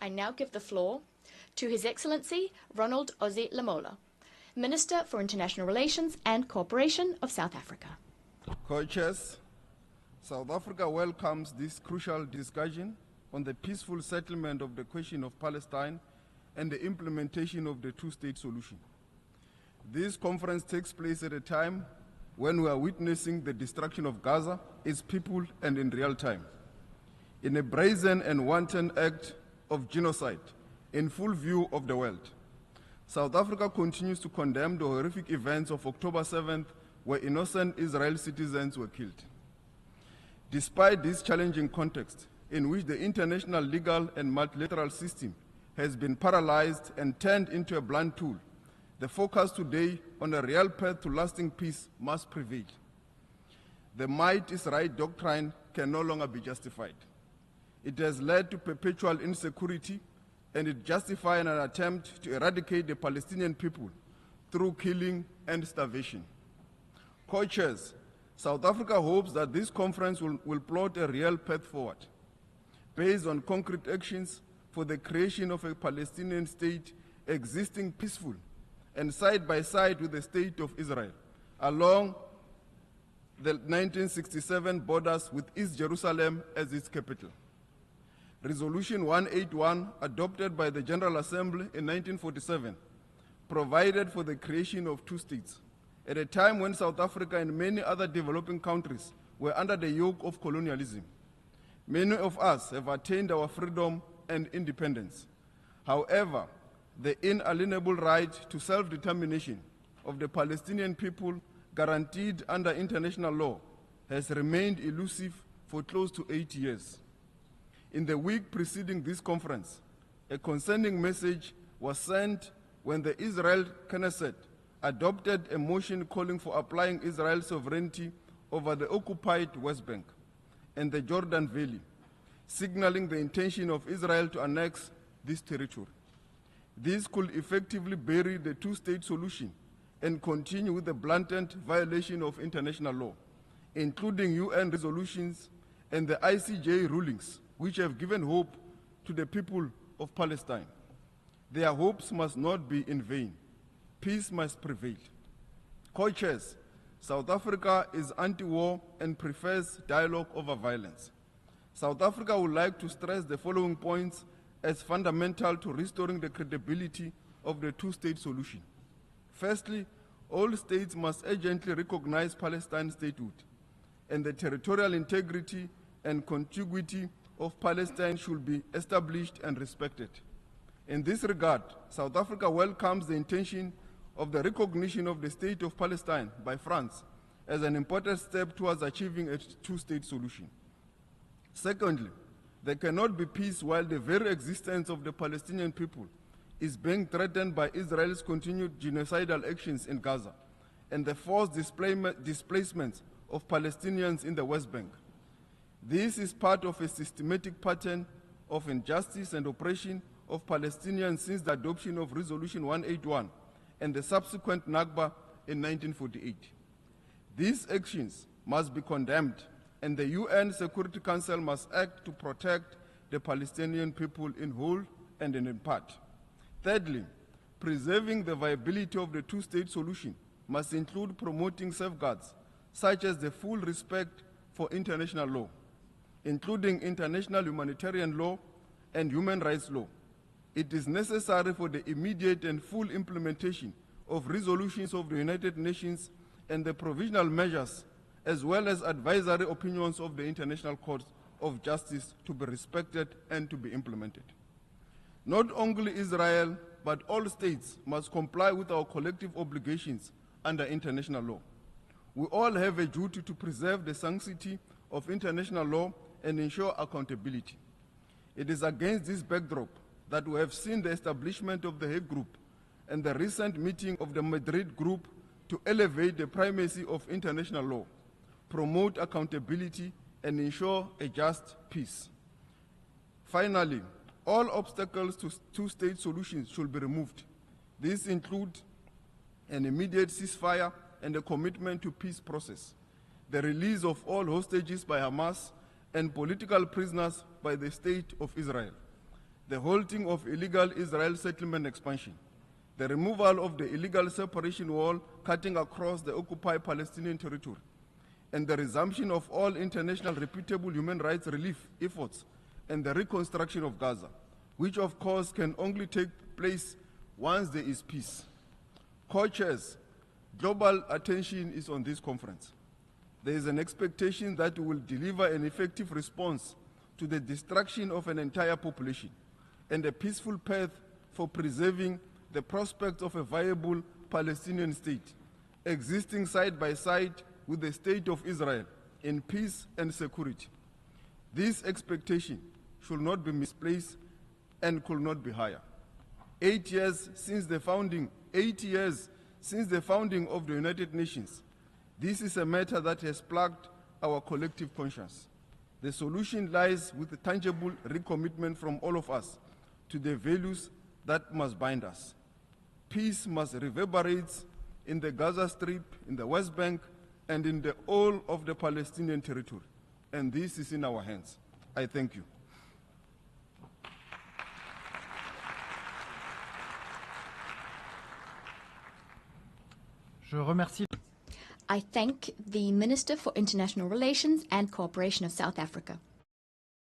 I now give the floor to His Excellency Ronald Lamola, Minister for International Relations and Cooperation of South Africa. Co-chairs, South Africa welcomes this crucial discussion on the peaceful settlement of the question of Palestine and the implementation of the two-state solution. This conference takes place at a time when we are witnessing the destruction of Gaza, its people, and in real time. In a brazen and wanton act of genocide in full view of the world, South Africa continues to condemn the horrific events of October 7th, where innocent Israeli citizens were killed. Despite this challenging context, in which the international legal and multilateral system has been paralyzed and turned into a blunt tool, the focus today on a real path to lasting peace must prevail. The might is right doctrine can no longer be justified. It has led to perpetual insecurity, and it justifies an attempt to eradicate the Palestinian people through killing and starvation. Co-chairs, South Africa hopes that this conference will plot a real path forward, based on concrete actions for the creation of a Palestinian state existing peaceful and side by side with the state of Israel, along the 1967 borders with East Jerusalem as its capital. Resolution 181, adopted by the General Assembly in 1947, provided for the creation of two states, at a time when South Africa and many other developing countries were under the yoke of colonialism. Many of us have attained our freedom and independence. However, the inalienable right to self-determination of the Palestinian people, guaranteed under international law, has remained elusive for close to 8 years. In the week preceding this conference, a concerning message was sent when the Israel Knesset adopted a motion calling for applying Israel's sovereignty over the occupied West Bank and the Jordan Valley, signaling the intention of Israel to annex this territory. This could effectively bury the two-state solution and continue with the blatant violation of international law, including UN resolutions and the ICJ rulings, which have given hope to the people of Palestine. Their hopes must not be in vain. Peace must prevail. Co-chairs, South Africa is anti-war and prefers dialogue over violence. South Africa would like to stress the following points as fundamental to restoring the credibility of the two-state solution. Firstly, all states must urgently recognize Palestine's statehood, and the territorial integrity and contiguity of Palestine should be established and respected. In this regard, South Africa welcomes the intention of the recognition of the state of Palestine by France as an important step towards achieving a two-state solution. Secondly, there cannot be peace while the very existence of the Palestinian people is being threatened by Israel's continued genocidal actions in Gaza and the forced displacement of Palestinians in the West Bank. This is part of a systematic pattern of injustice and oppression of Palestinians since the adoption of Resolution 181 and the subsequent Nakba in 1948. These actions must be condemned, and the UN Security Council must act to protect the Palestinian people in whole and in part. Thirdly, preserving the viability of the two-state solution must include promoting safeguards, such as the full respect for international law, including international humanitarian law and human rights law. It is necessary for the immediate and full implementation of resolutions of the United Nations and the provisional measures, as well as advisory opinions of the International Court of Justice, to be respected and to be implemented. Not only Israel, but all states must comply with our collective obligations under international law. We all have a duty to preserve the sanctity of international law and ensure accountability. It is against this backdrop that we have seen the establishment of the Hague Group and the recent meeting of the Madrid Group to elevate the primacy of international law, promote accountability, and ensure a just peace. Finally, all obstacles to two-state solutions should be removed. These include an immediate ceasefire and a commitment to peace process, the release of all hostages by Hamas and political prisoners by the State of Israel, the halting of illegal Israel settlement expansion, the removal of the illegal separation wall cutting across the occupied Palestinian territory, and the resumption of all international reputable human rights relief efforts and the reconstruction of Gaza, which of course can only take place once there is peace. Co-chairs, global attention is on this conference. There is an expectation that we will deliver an effective response to the destruction of an entire population and a peaceful path for preserving the prospect of a viable Palestinian state, existing side by side with the State of Israel in peace and security. This expectation should not be misplaced and could not be higher. 8 years since the founding of the United Nations, this is a matter that has plagued our collective conscience. The solution lies with a tangible recommitment from all of us to the values that must bind us. Peace must reverberate in the Gaza Strip, in the West Bank, and in the whole of the Palestinian territory. And this is in our hands. I thank you. Je remercie. I thank the Minister for International Relations and Cooperation of South Africa.